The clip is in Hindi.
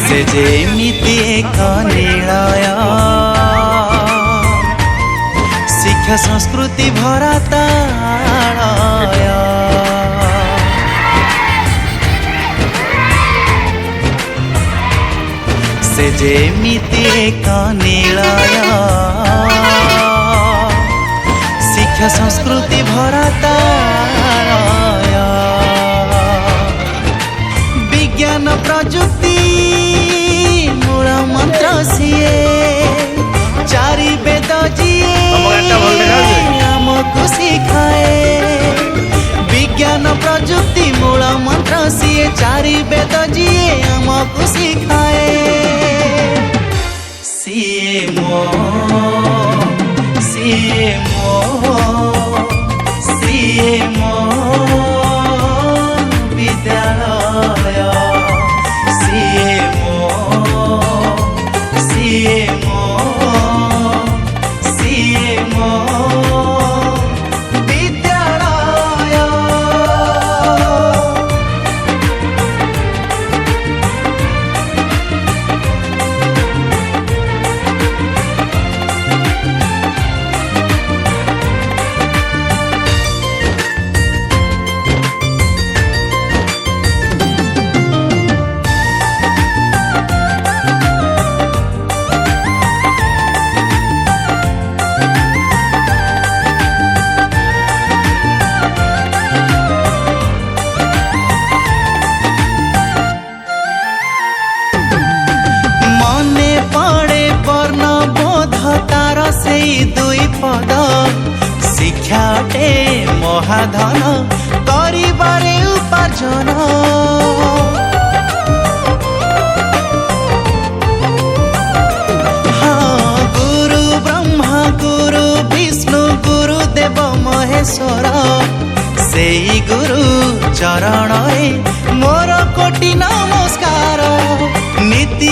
से जेमिति एक निलय शिक्षा संस्कृति भरा तालय से जेमिति एक निलय शिक्षा संस्कृति भरा तालय विज्ञान प्रजुक्ति मूल मंत्र सीए चारि वेद जीए आमको सिखाए विज्ञान प्रजुक्ति मूल मंत्र सीए चारि वेद जीए आमको सिखाए सीए मो विद्यालय सीए मो विद्यालय। तार से दुई पद शिक्षाटे महाधन करिबारे उपार्जन हाँ गुरु ब्रह्मा गुरु विष्णु गुरुदेव महेश्वर से गुरु चरण मोर कोटि नमस्कार नीति।